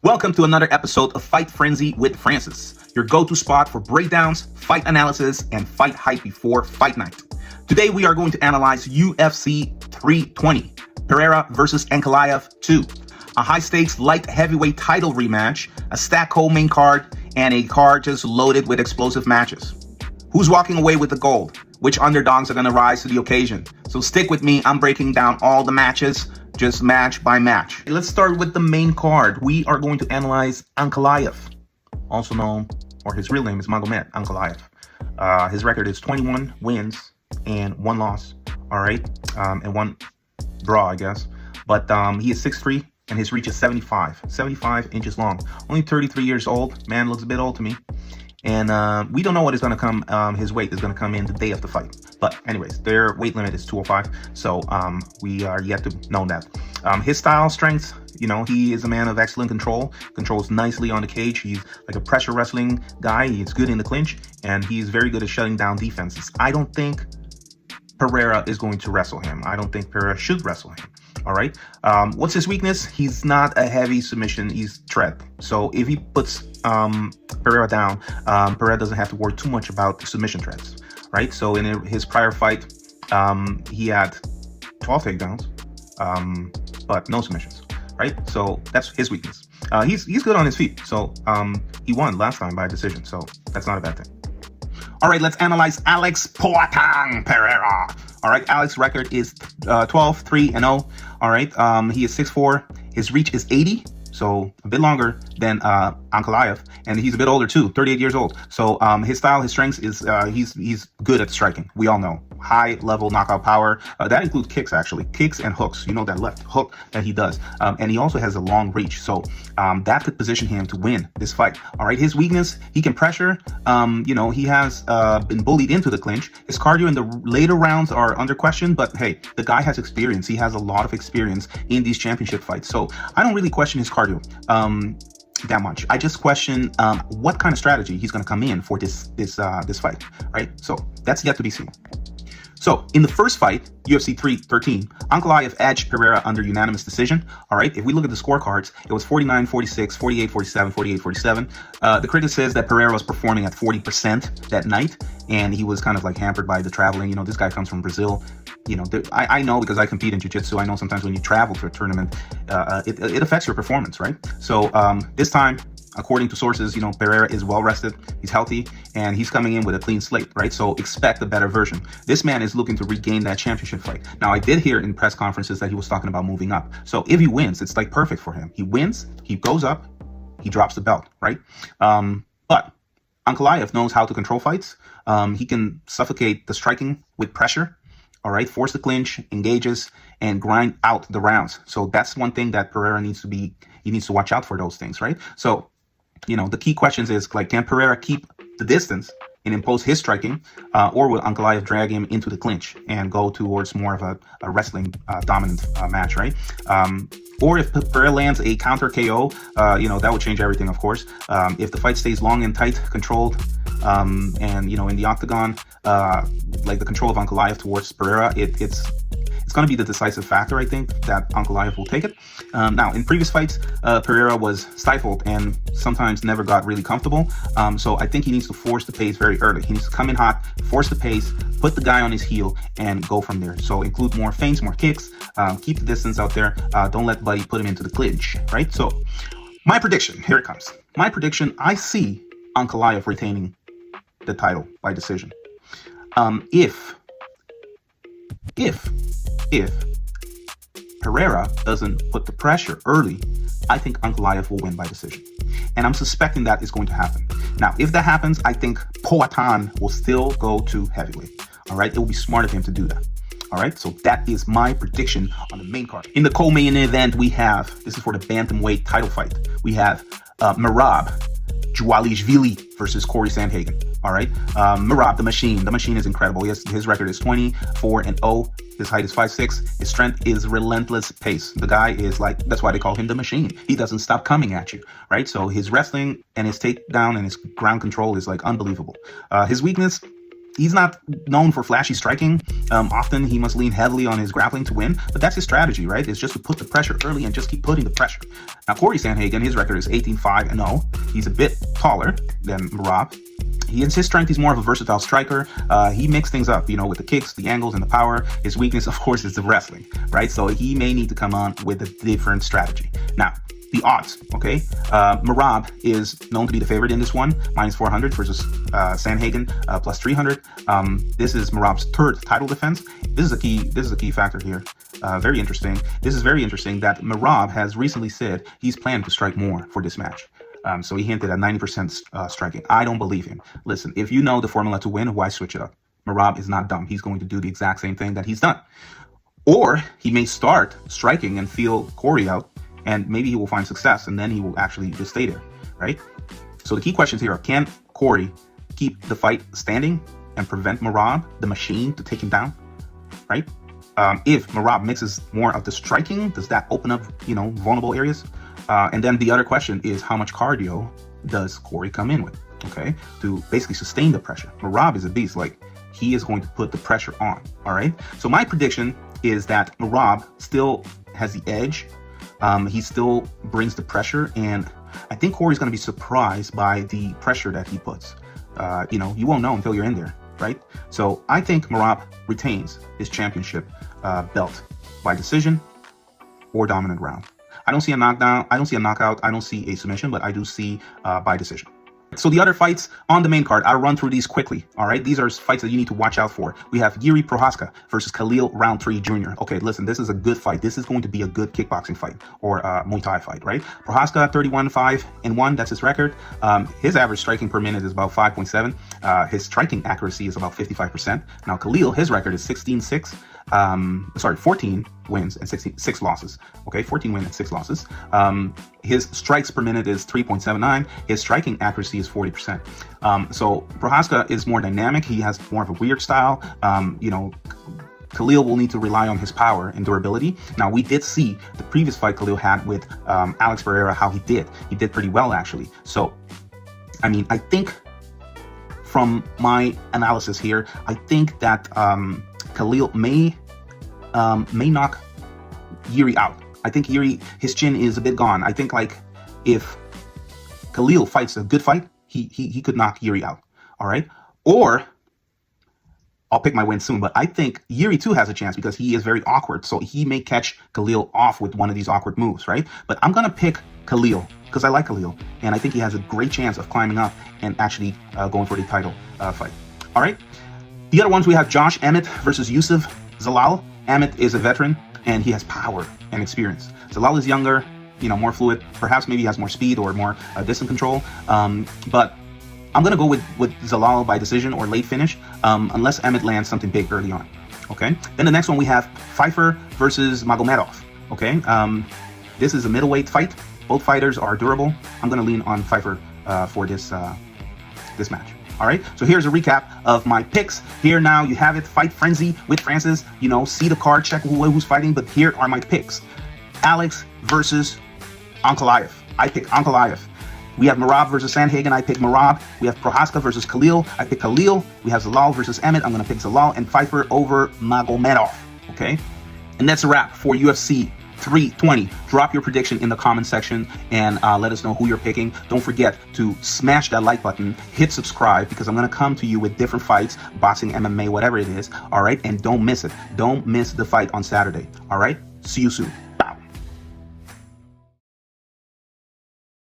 Welcome to another episode of Fight Frenzy with Francis, your go-to spot for breakdowns, fight analysis, and fight hype before fight night. Today we are going to analyze UFC 320, Pereira versus Ankalaev 2, a high-stakes light heavyweight title rematch, a stack co-main card, and a card just loaded with explosive matches. Who's walking away with the gold? Which underdogs are going to rise to the occasion? So stick with me, I'm breaking down all the matches, just match by match. Let's start with the main card. We are going to analyze Ankalaev, also known, or his real name is Magomed Ankalaev. His record is 21 wins and 1 loss, all right, and 1 draw, I guess. But he is 6'3", and his reach is 75 inches long. Only 33 years old. Man looks a bit old to me. And we don't know what is going to come. His weight is going to come in the day of the fight. But anyways, their weight limit is 205. So we are yet to know that. His style, strength, you know, he is a man of excellent control. Controls nicely on the cage. He's like a pressure wrestling guy. He's good in the clinch. And he's very good at shutting down defenses. I don't think Pereira is going to wrestle him. I don't think Pereira should wrestle him. All right. What's his weakness? He's not a heavy submission. He's tread. So if he puts Pereira down, Pereira doesn't have to worry too much about the submission treads. Right. So in his prior fight, he had 12 takedowns, but no submissions. Right. So that's his weakness. He's good on his feet. So he won last time by decision. So that's not a bad thing. All right, let's analyze Alex Poatan Pereira. All right, Alex's record is 12-3-0. All right, he is 6'4". His reach is 80, so a bit longer than Ankalaev, and he's a bit older too, 38 years old. So his style, his strengths is he's good at striking. We all know high level knockout power. That includes kicks, actually, kicks and hooks. You know, that left hook that he does, and he also has a long reach. So that could position him to win this fight. All right, his weakness, he can pressure. You know, he has been bullied into the clinch. His cardio in the later rounds are under question, but hey, the guy has experience. He has a lot of experience in these championship fights. So I don't really question his cardio that much. I just question what kind of strategy he's going to come in for this fight, right? So that's yet to be seen. So in the first fight, UFC 313, Ankalaev edged Pereira under unanimous decision. All right, if we look at the scorecards, it was 49-46, 48-47, 48-47. The critic says that Pereira was performing at 40% that night, and he was kind of like hampered by the traveling. You know, this guy comes from Brazil. You know, I know because I compete in jiu-jitsu. I know sometimes when you travel to a tournament, it affects your performance, right? So this time, according to sources, you know, Pereira is well rested, he's healthy, and he's coming in with a clean slate, right? So expect a better version. This man is looking to regain that championship fight. Now, I did hear in press conferences that he was talking about moving up. So if he wins, it's like perfect for him. He wins, he goes up, he drops the belt, right? But Ankalaev knows how to control fights. He can suffocate the striking with pressure. All right, force the clinch, engages, and grind out the rounds. So that's one thing that Pereira needs to watch out for those things, right? So, you know, the key questions is like, can Pereira keep the distance and impose his striking, or will Ankalaev drag him into the clinch and go towards more of a wrestling dominant match, right? Or if Pereira lands a counter KO, you know, that would change everything, of course. If the fight stays long and tight, controlled, and, you know, in the octagon, like the control of Ankalaev towards Pereira, it's going to be the decisive factor, I think, that Ankalaev will take it. Now, in previous fights, Pereira was stifled and sometimes never got really comfortable. So I think he needs to force the pace very early. He needs to come in hot, force the pace, put the guy on his heel, and go from there. So include more feints, more kicks, keep the distance out there. Don't let Buddy put him into the clinch, right? So my prediction, here it comes. My prediction, I see Ankalaev retaining the title by decision. If Pereira doesn't put the pressure early, I think Ankalaev will win by decision. And I'm suspecting that is going to happen. Now, if that happens, I think Poatan will still go to heavyweight. All right, it will be smart of him to do that. All right, so that is my prediction on the main card. In the co-main event, we have, this is for the Bantamweight title fight, we have Merab Dvalishvili versus Cory Sandhagen. All right, Merab, the machine. The machine is incredible. His record is 24-0. His height is 5'6". His strength is relentless pace. The guy is like, that's why they call him the machine. He doesn't stop coming at you, right? So his wrestling and his takedown and his ground control is like unbelievable. His weakness, He's not known for flashy striking. Often he must lean heavily on his grappling to win, but that's his strategy, right? It's just to put the pressure early and just keep putting the pressure. Now, Cory Sandhagen, his record is 18-5-0. He's a bit taller than Merab. His strength, he's more of a versatile striker. He mixed things up, with the kicks, the angles, and the power. His weakness, of course, is the wrestling, right? So he may need to come on with a different strategy. Now, the odds, okay? Merab is known to be the favorite in this one, -400 versus Sandhagen, +300. This is Merab's third title defense. This is a key factor here. Very interesting. This is very interesting that Merab has recently said he's planning to strike more for this match. So he hinted at 90% striking. I don't believe him. Listen, if you know the formula to win, why switch it up? Merab is not dumb. He's going to do the exact same thing that he's done. Or he may start striking and feel Cory out, and maybe he will find success, and then he will actually just stay there, right? So the key questions here are, can Cory keep the fight standing and prevent Merab, the machine, to take him down, right? If Merab mixes more of the striking, does that open up, vulnerable areas? And then the other question is, how much cardio does Cory come in with, okay, to basically sustain the pressure? Merab is a beast. Like, he is going to put the pressure on, all right? So my prediction is that Merab still has the edge. He still brings the pressure, and I think Cory's going to be surprised by the pressure that he puts. You won't know until you're in there, right? So I think Merab retains his championship belt by decision or dominant round. I don't see a knockdown. I don't see a knockout. I don't see a submission, but I do see by decision. So the other fights on the main card, I'll run through these quickly, all right? These are fights that you need to watch out for. We have Jiří Prochazka versus Khalil Rountree Jr. Okay, listen, this is a good fight. This is going to be a good kickboxing fight or Muay Thai fight, right? Prochazka, 31-5-1, that's his record. His average striking per minute is about 5.7. His striking accuracy is about 55%. Now, Khalil, his record is 16-6. 14 wins and 6 losses. Okay, 14 wins and 6 losses. His strikes per minute is 3.79. His striking accuracy is 40%. So Prochazka is more dynamic. He has more of a weird style. Khalil will need to rely on his power and durability. Now, we did see the previous fight Khalil had with Alex Pereira, how he did. He did pretty well, actually. So, I think from my analysis here, I think that Khalil may knock Jiří out. I think Jiří, his chin is a bit gone. I think, like, if Khalil fights a good fight, he could knock Jiří out. All right? Or, I'll pick my win soon, but I think Jiří too has a chance because he is very awkward. So he may catch Khalil off with one of these awkward moves, right? But I'm going to pick Khalil because I like Khalil. And I think he has a great chance of climbing up and actually going for the title fight. All right? The other ones, we have Emmett versus Youssef Zalal. Emmett is a veteran, and he has power and experience. Zalal is younger, more fluid. Perhaps maybe he has more speed or more distance control. But I'm going to go with Zalal by decision or late finish, unless Emmett lands something big early on. Okay? Then the next one, we have Pyfer versus Magomedov. Okay? This is a middleweight fight. Both fighters are durable. I'm going to lean on Pyfer for this match. All right, so here's a recap of my picks. Here now you have it, Fight Frenzy with Francis. See the card, check who's fighting, but here are my picks. Alex versus Ankalaev. I pick Ankalaev. We have Merab versus Sandhagen. I pick Merab. We have Prochazka versus Khalil. I pick Khalil. We have Zalal versus Emmett. I'm going to pick Zalal, and Pyfer over Magomedov. Okay, and that's a wrap for UFC 320. Drop your prediction in the comment section and let us know who you're picking. Don't forget to smash that like button, hit subscribe, because I'm going to come to you with different fights, boxing, MMA, whatever it is. All right, and don't miss it. Don't miss the fight on Saturday. All right, see you soon.